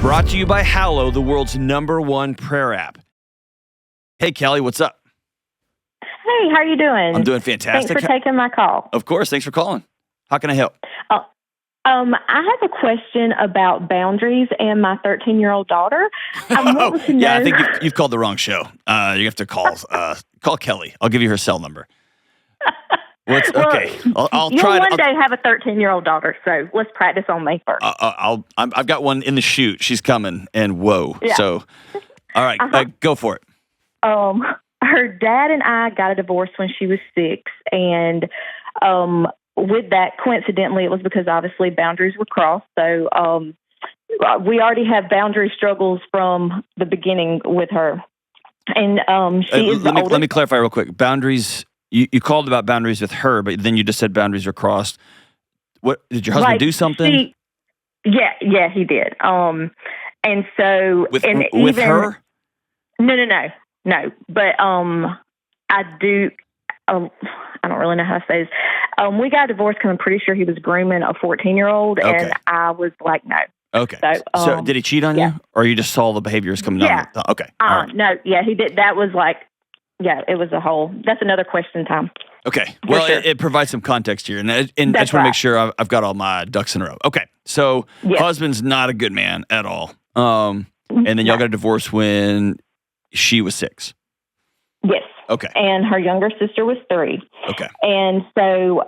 Brought to you by Hallow, the world's #1 prayer app. Hey, Kelly, what's up? Hey, how are you doing? I'm doing fantastic. Thanks for taking my call. Of course. Thanks for calling. How can I help? I have a question about boundaries and my 13-year-old daughter. I'm wanting to know. Yeah, I think you've called the wrong show. You have to call Kelly. I'll give you her cell number. Okay? I'll try. You'll one day have a 13-year-old daughter, so let's practice on me first. I've got one in the chute. She's coming, and whoa. Yeah. So, all right, go for it. Her dad and I got a divorce when she was 6, and with that, coincidentally, it was because obviously boundaries were crossed. So we already have boundary struggles from the beginning with her, and she is the oldest. Let me clarify real quick. Boundaries. You called about boundaries with her, but then you just said boundaries are crossed. What did your husband do something? Yeah, he did. And so with her? No. But I do. I don't really know how to say this. We got divorced because I'm pretty sure he was grooming a 14-year-old, and I was like, no. Okay. So did he cheat on you, or you just saw the behaviors coming down? Okay. Right. No. Yeah, he did. That was like. Yeah, it was a whole. That's another question time. Okay. Well, sure. it provides some context here, and I just want to make sure I've got all my ducks in a row. Okay. So, husband's not a good man at all. And then y'all got a divorce when she was 6. Yes. Okay. And her younger sister was 3. Okay. And so,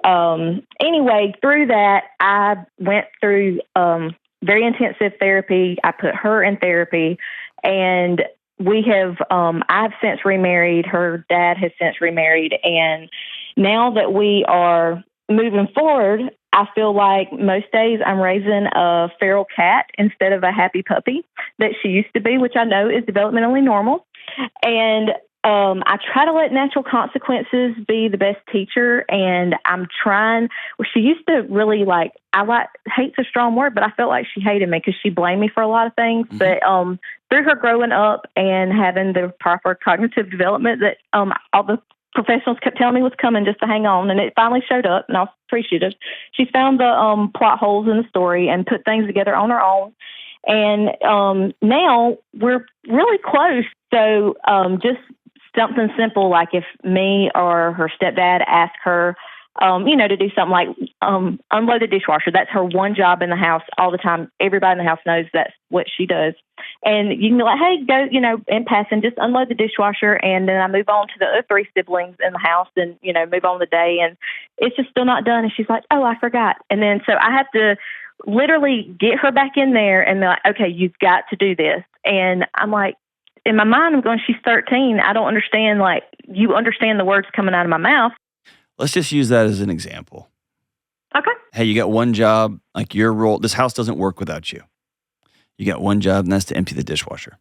anyway, through that, I went through very intensive therapy. I put her in therapy, and we have, I've since remarried. Her dad has since remarried. And now that we are moving forward, I feel like most days I'm raising a feral cat instead of a happy puppy that she used to be, which I know is developmentally normal. And I try to let natural consequences be the best teacher. And I'm trying, she used to really hate's a strong word, but I felt like she hated me because she blamed me for a lot of things. Mm-hmm. But through her growing up and having the proper cognitive development that all the professionals kept telling me was coming just to hang on, and it finally showed up, and I was appreciative. She's found the plot holes in the story and put things together on her own. And now we're really close. So just something simple like if me or her stepdad ask her, to do something like unload the dishwasher. That's her one job in the house all the time. Everybody in the house knows that's what she does. And you can be like, hey, go, in passing, just unload the dishwasher. And then I move on to the other 3 siblings in the house and, move on the day. And it's just still not done. And she's like, oh, I forgot. And then so I have to literally get her back in there and be like, okay, you've got to do this. And I'm like, in my mind, I'm going, she's 13. I don't understand, you understand the words coming out of my mouth. Let's just use that as an example. Okay. Hey, you got one job, like your role. This house doesn't work without you. You got one job, and that's to empty the dishwasher.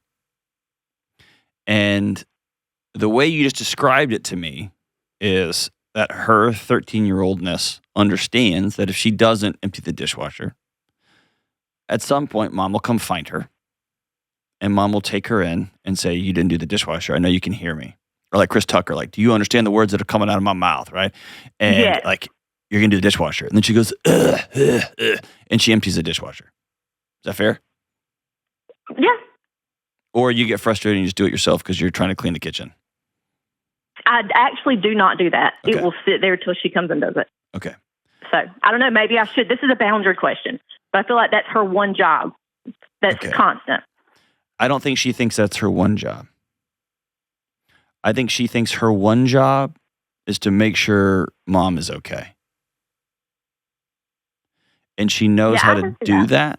And the way you just described it to me is that her 13-year-oldness understands that if she doesn't empty the dishwasher, at some point, mom will come find her. And mom will take her in and say, you didn't do the dishwasher. I know you can hear me. Or like Chris Tucker, do you understand the words that are coming out of my mouth, right? And you're going to do the dishwasher. And then she goes, and she empties the dishwasher. Is that fair? Yeah. Or you get frustrated and you just do it yourself because you're trying to clean the kitchen. I actually do not do that. Okay. It will sit there till she comes and does it. Okay. So I don't know. Maybe I should. This is a boundary question. But I feel like that's her one job. That's constant. I don't think she thinks that's her one job. I think she thinks her one job is to make sure mom is okay. And she knows how to do that.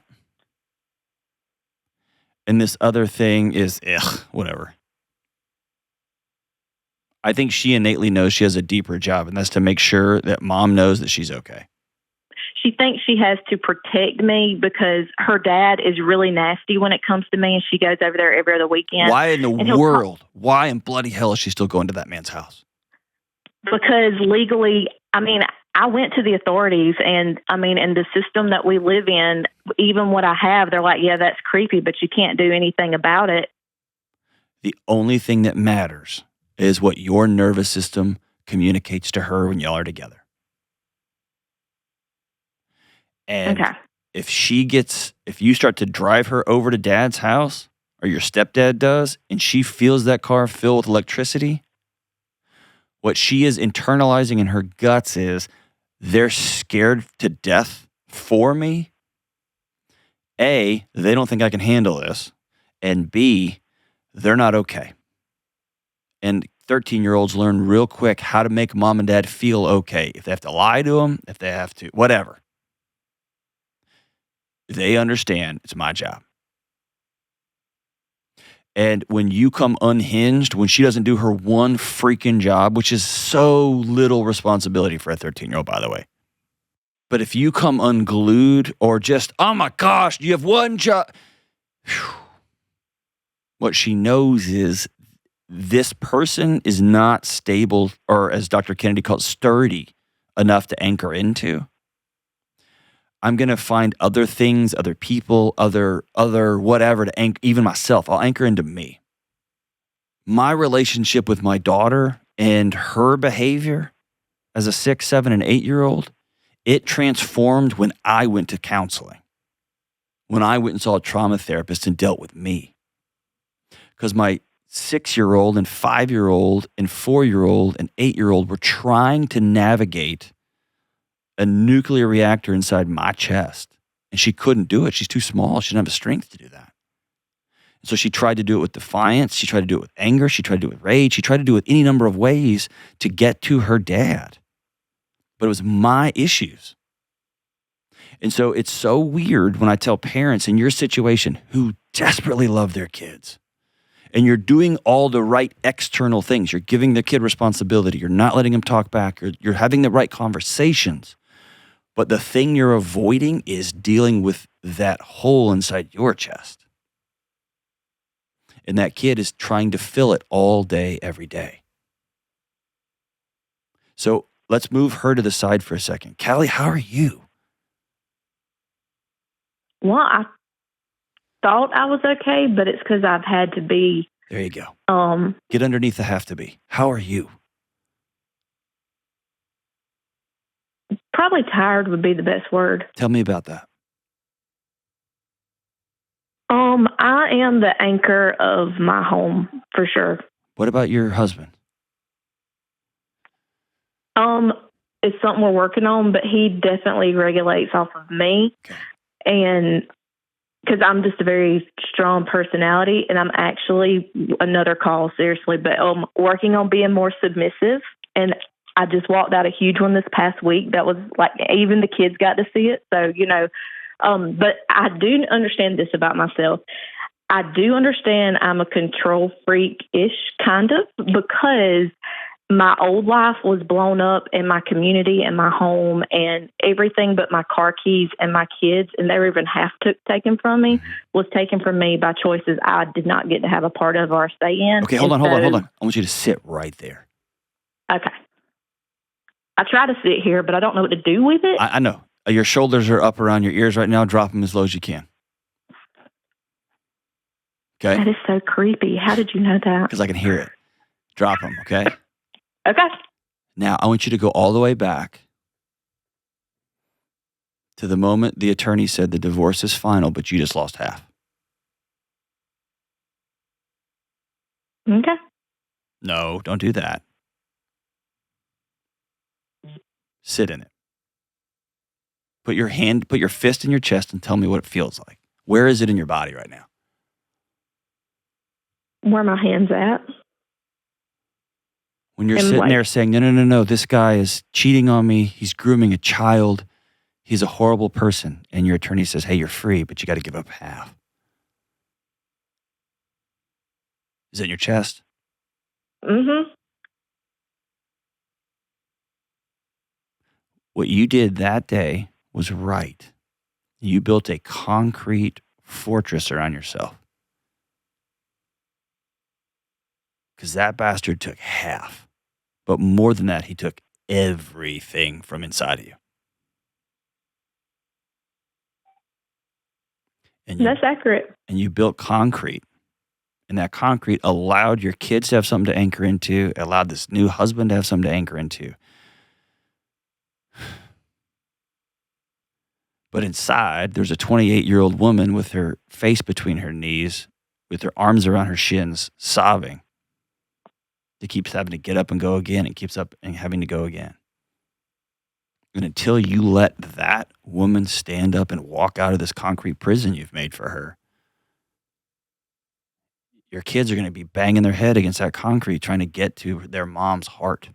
And this other thing is, whatever. I think she innately knows she has a deeper job, and that's to make sure that mom knows that she's okay. She thinks she has to protect me because her dad is really nasty when it comes to me, and she goes over there every other weekend. Why in the world? Why in bloody hell is she still going to that man's house? Because legally, I went to the authorities, and in the system that we live in, even what I have, they're like, yeah, that's creepy, but you can't do anything about it. The only thing that matters is what your nervous system communicates to her when y'all are together. And if you start to drive her over to dad's house, or your stepdad does, and she feels that car fill with electricity, what she is internalizing in her guts is they're scared to death for me. A, they don't think I can handle this. And B, they're not okay. And 13-year-olds learn real quick how to make mom and dad feel okay. If they have to lie to them, if they have to, whatever. They understand it's my job. And when you come unhinged, when she doesn't do her one freaking job, which is so little responsibility for a 13-year-old, by the way. But if you come unglued or just, oh my gosh, you have one job. What she knows is this person is not stable, or as Dr. Kennedy called, sturdy enough to anchor into. I'm going to find other things, other people, other whatever to anchor, even myself. I'll anchor into me. My relationship with my daughter and her behavior as a 6, 7, and 8-year-old, it transformed when I went to counseling. When I went and saw a trauma therapist and dealt with me. Because my 6-year-old and 5-year-old and 4-year-old and 8-year-old were trying to navigate a nuclear reactor inside my chest. And she couldn't do it. She's too small. She didn't have the strength to do that. So she tried to do it with defiance. She tried to do it with anger. She tried to do it with rage. She tried to do it with any number of ways to get to her dad. But it was my issues. And so it's so weird when I tell parents in your situation who desperately love their kids, and you're doing all the right external things. You're giving the kid responsibility. You're not letting him talk back. You're having the right conversations. But the thing you're avoiding is dealing with that hole inside your chest. And that kid is trying to fill it all day, every day. So let's move her to the side for a second. Callie, how are you? Well, I thought I was okay, but it's because I've had to be. There you go. Get underneath the have to be. How are you? Probably tired would be the best word. Tell me about that. I am the anchor of my home for sure. What about your husband? It's something we're working on, but he definitely regulates off of me. Okay. And because I'm just a very strong personality, and I'm actually another call, seriously, but working on being more submissive. And I just walked out a huge one this past week. That was like, even the kids got to see it. So, but I do understand this about myself. I do understand I'm a control freak-ish kind of, because my old life was blown up in my community and my home, and everything but my car keys and my kids, and they were even half taken from me, was taken from me by choices I did not get to have a part of or stay in. Okay, hold on. I want you to sit right there. Okay. I try to sit here, but I don't know what to do with it. I know. Your shoulders are up around your ears right now. Drop them as low as you can. Okay? That is so creepy. How did you know that? Because I can hear it. Drop them, okay? Okay. Now, I want you to go all the way back to the moment the attorney said the divorce is final, but you just lost half. Okay. No, don't do that. Sit in it. Put your fist in your chest and tell me what it feels like. Where is it in your body right now? Where my hand's at. When you're sitting there saying, no, this guy is cheating on me. He's grooming a child. He's a horrible person. And your attorney says, hey, you're free, but you got to give up half. Is it in your chest? Mm-hmm. What you did that day was right. You built a concrete fortress around yourself. Because that bastard took half. But more than that, he took everything from inside of you. And that's accurate. And you built concrete. And that concrete allowed your kids to have something to anchor into, allowed this new husband to have something to anchor into. But inside, there's a 28-year-old woman with her face between her knees, with her arms around her shins, sobbing. She keeps having to get up and go again and keeps up and having to go again. And until you let that woman stand up and walk out of this concrete prison you've made for her, your kids are going to be banging their head against that concrete trying to get to their mom's heart.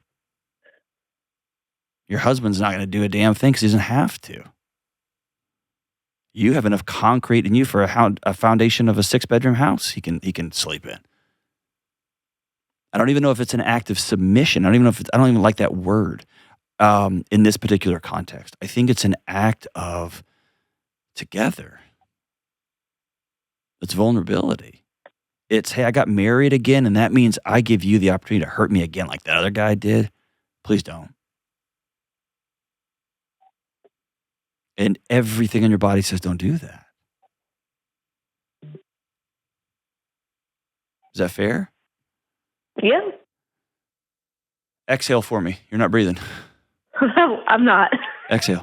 Your husband's not going to do a damn thing because he doesn't have to. You have enough concrete in you for a foundation of a 6-bedroom house he can sleep in. I don't even know if it's an act of submission. I don't even like that word in this particular context. I think it's an act of together. It's vulnerability. It's, hey, I got married again, and that means I give you the opportunity to hurt me again like that other guy did. Please don't. And everything in your body says don't do that. Is that fair? Yeah. Exhale for me. You're not breathing. I'm not. Exhale.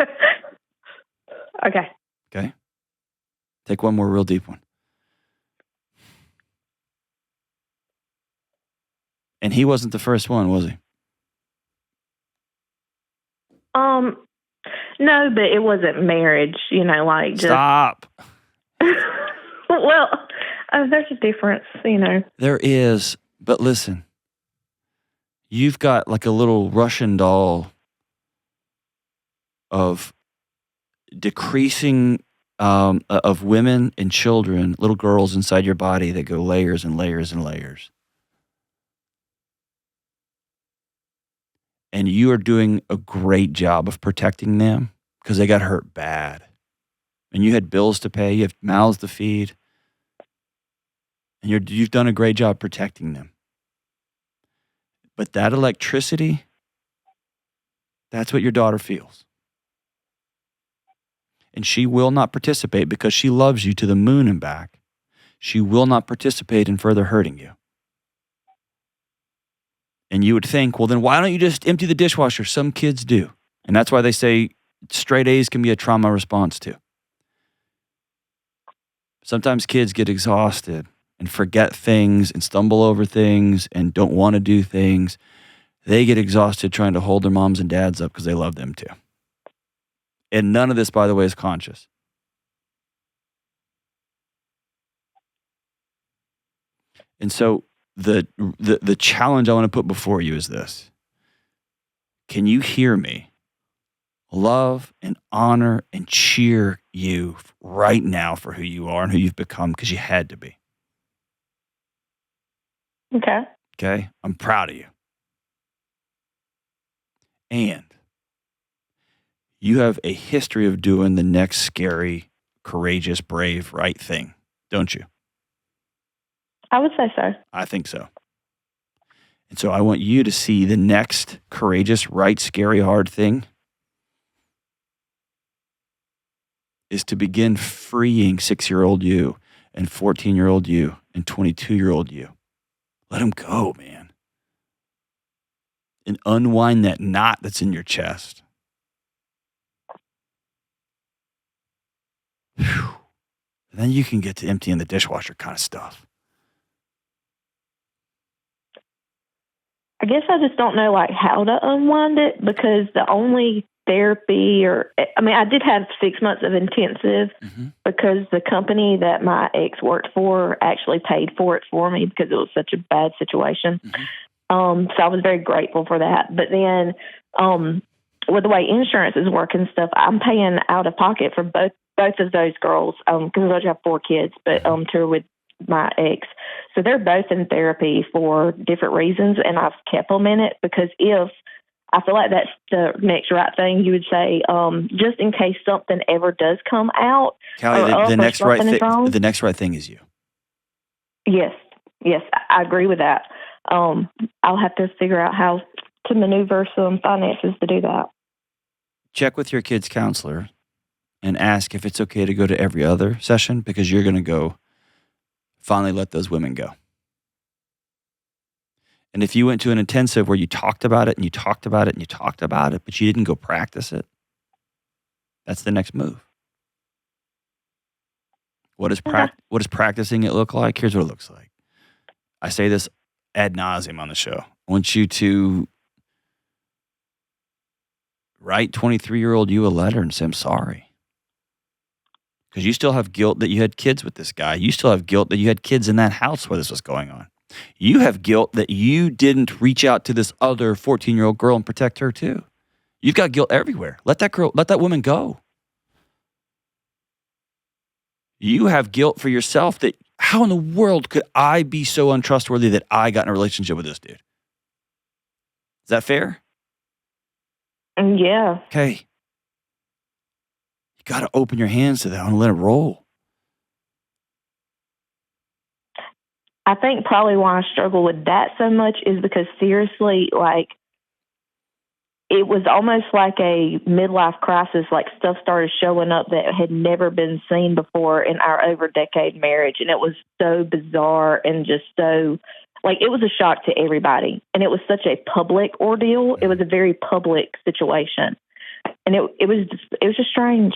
Okay. Okay. Take one more real deep one. And he wasn't the first one, was he? No, but it wasn't marriage, like just... Stop. Well, there's a difference, There is, but listen. You've got like a little Russian doll of decreasing of women and children, little girls inside your body that go layers and layers and layers. And you are doing a great job of protecting them because they got hurt bad. And you had bills to pay, you have mouths to feed. And you've done a great job protecting them. But that electricity, that's what your daughter feels. And she will not participate because she loves you to the moon and back. She will not participate in further hurting you. And you would think, well, then why don't you just empty the dishwasher? Some kids do. And that's why they say straight A's can be a trauma response too. Sometimes kids get exhausted and forget things and stumble over things and don't want to do things. They get exhausted trying to hold their moms and dads up because they love them too. And none of this, by the way, is conscious. And so the challenge I want to put before you is this. Can you hear me? Love and honor and cheer you right now for who you are and who you've become because you had to be. Okay. Okay? I'm proud of you. And you have a history of doing the next scary, courageous, brave, right thing, don't you? I would say so. I think so. And so I want you to see the next courageous, right, scary, hard thing is to begin freeing 6-year-old you and 14-year-old you and 22-year-old you. Let them go, man. And unwind that knot that's in your chest. Whew. And then you can get to emptying the dishwasher kind of stuff. I guess I just don't know how to unwind it because the only therapy I did have 6 months of intensive because the company that my ex worked for actually paid for it for me because it was such a bad situation. So I was very grateful for that. But then with the way insurance is working stuff, I'm paying out of pocket for both of those girls because I have 4 kids, but two are with my ex. So they're both in therapy for different reasons, and I've kept them in it because if I feel like that's the next right thing, you would say, just in case something ever does come out. Callie, the next right thing is you. Yes, I agree with that. I'll have to figure out how to maneuver some finances to do that. Check with your kid's counselor and ask if it's okay to go to every other session because you're going to go finally let those women go. And if you went to an intensive where you talked about it and you talked about it and you talked about it, but you didn't go practice it, that's the next move. What does practicing it look like? Here's what it looks like. I say this ad nauseum on the show. I want you to write 23-year-old you a letter and say, I'm sorry. Because you still have guilt that you had kids with this guy. You still have guilt that you had kids in that house where this was going on. You have guilt that you didn't reach out to this other 14-year-old girl and protect her too. You've got guilt everywhere. Let that woman go. You have guilt for yourself that how in the world could I be so untrustworthy that I got in a relationship with this dude? Is that fair? Yeah. Okay. You got to open your hands to that and let it roll. I think probably why I struggle with that so much is because seriously, like, it was almost like a midlife crisis. Like, stuff started showing up that had never been seen before in our over decade marriage. And it was so bizarre and just so, like, it was a shock to everybody. And it was such a public ordeal. It was a very public situation. And it was just strange.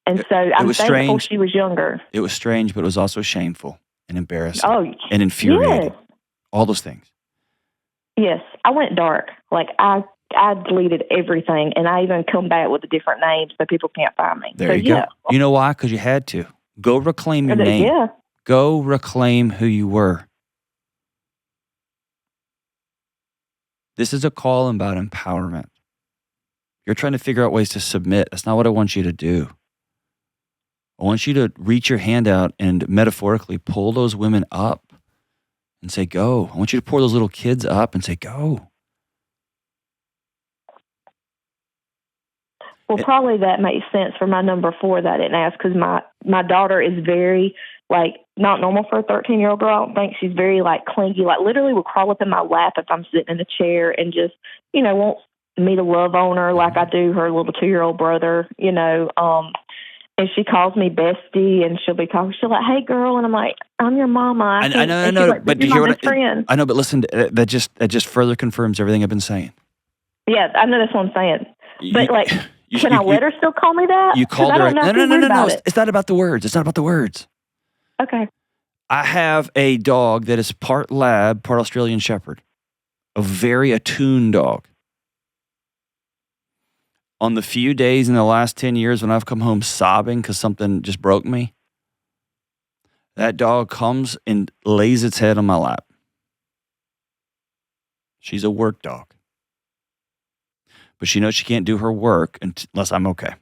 And so I'm thankful she was younger. It was strange, but it was also shameful and embarrassing and infuriating. Yes. All those things. Yes. I went dark. Like, I deleted everything, and I even come back with a different name so people can't find me. There you go. You know why? Because you had to. Go reclaim your name. Yeah. Go reclaim who you were. This is a call about empowerment. You're trying to figure out ways to submit. That's not what I want you to do. I want you to reach your hand out and metaphorically pull those women up and say, go. I want you to pour those little kids up and say, go. Well, probably that makes sense for my number 4 that I didn't ask, because my daughter is very, like, not normal for a 13-year-old girl. I don't think she's very, like, clingy. Like, literally will crawl up in my lap if I'm sitting in a chair and just, wants me to love on her like I do her little 2-year-old brother, and she calls me bestie, and she'll like, hey, girl, and I'm like, I'm your mama. I know, like, but do you hear what I know? But listen, that just further confirms everything I've been saying. Yeah, I know that's what I'm saying. But like, can I let her still call me that? You called her. No. It's not about the words. It's not about the words. Okay. I have a dog that is part lab, part Australian Shepherd, a very attuned dog. On the few days in the last 10 years when I've come home sobbing because something just broke me, that dog comes and lays its head on my lap. She's a work dog. But she knows she can't do her work unless I'm okay.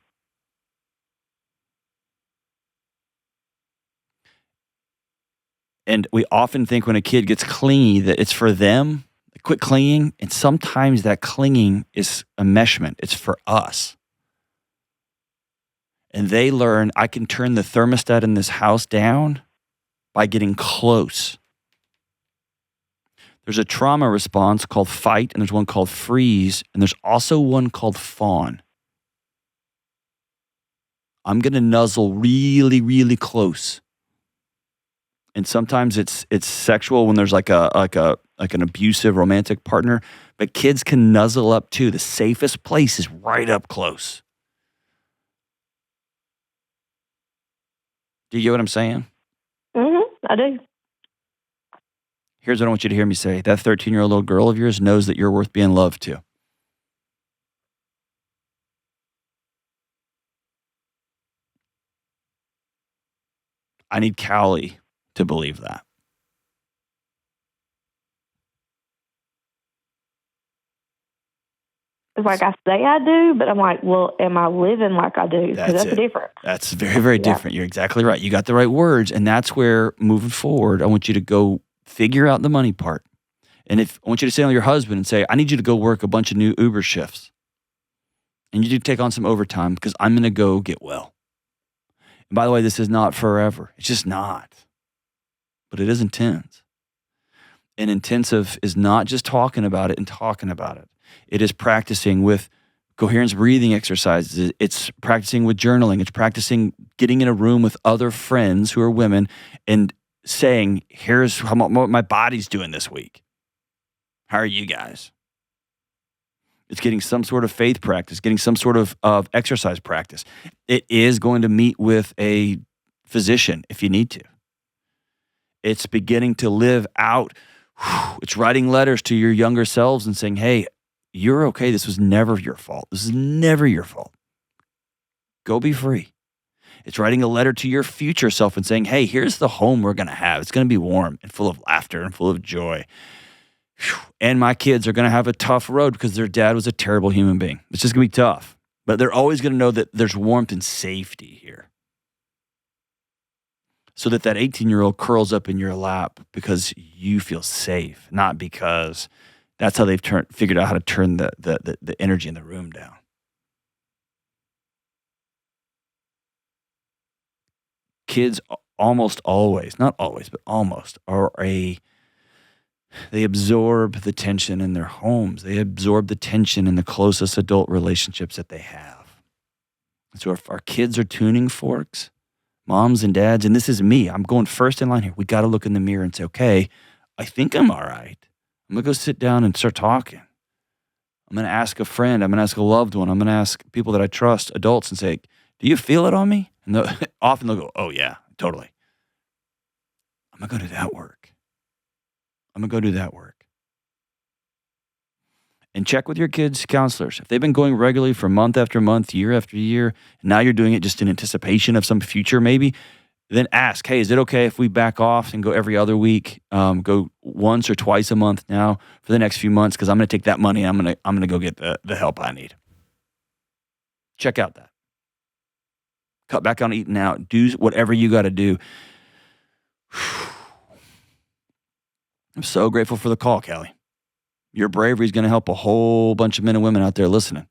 And we often think when a kid gets clingy that it's for them. Quit clinging, and sometimes that clinging is enmeshment. It's for us. And they learn I can turn the thermostat in this house down by getting close. There's a trauma response called fight, and there's one called freeze, and there's also one called fawn. I'm going to nuzzle really, really close. And sometimes it's sexual when there's like an abusive romantic partner, but kids can nuzzle up too. The safest place is right up close. Do you get what I'm saying? I do. Here's what I want you to hear me say. That 13-year-old little girl of yours knows that you're worth being loved too. I need Callie to believe that. Like I say I do, but I'm like, well, am I living like I do? Because that's different. That's very, very different. You're exactly right. You got the right words. And that's where, moving forward, I want you to go figure out the money part. And I want you to say to your husband and say, I need you to go work a bunch of new Uber shifts. And you do take on some overtime because I'm going to go get well. And by the way, this is not forever. It's just not. But it is intense. And intensive is not just talking about it and talking about it. It is practicing with coherence breathing exercises. It's practicing with journaling. It's practicing getting in a room with other friends who are women and saying, here's what my body's doing this week. How are you guys? It's getting some sort of faith practice, getting some sort of exercise practice. It is going to meet with a physician if you need to. It's beginning to live out. It's writing letters to your younger selves and saying, hey, you're okay. This was never your fault. This is never your fault. Go be free. It's writing a letter to your future self and saying, hey, here's the home we're going to have. It's going to be warm and full of laughter and full of joy. And my kids are going to have a tough road because their dad was a terrible human being. It's just going to be tough. But they're always going to know that there's warmth and safety here. So that 18-year-old curls up in your lap because you feel safe, not because that's how they've figured out how to turn the energy in the room down. Kids almost always, not always, but almost they absorb the tension in their homes. They absorb the tension in the closest adult relationships that they have. So if our kids are tuning forks, moms and dads, and this is me, I'm going first in line here. We got to look in the mirror and say, okay, I think I'm all right. I'm going to go sit down and start talking. I'm going to ask a friend. I'm going to ask a loved one. I'm going to ask people that I trust, adults, and say, do you feel it on me? And often they'll go, oh, yeah, totally. I'm going to go do that work. And check with your kids' counselors. If they've been going regularly for month after month, year after year, and now you're doing it just in anticipation of some future maybe, then ask, hey, is it okay if we back off and go every other week, go once or twice a month now for the next few months, because I'm going to take that money and I'm going to go get the help I need. Check out that. Cut back on eating out. Do whatever you got to do. I'm so grateful for the call, Callie. Your bravery is going to help a whole bunch of men and women out there listening.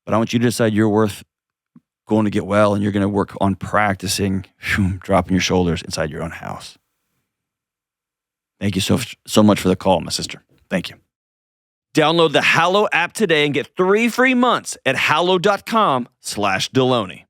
But I want you to decide you're worth going to get well, and you're going to work on practicing dropping your shoulders inside your own house. Thank you so much for the call, my sister. Thank you. Download the Hallow app today and get 3 free months at hallow.com/Delony.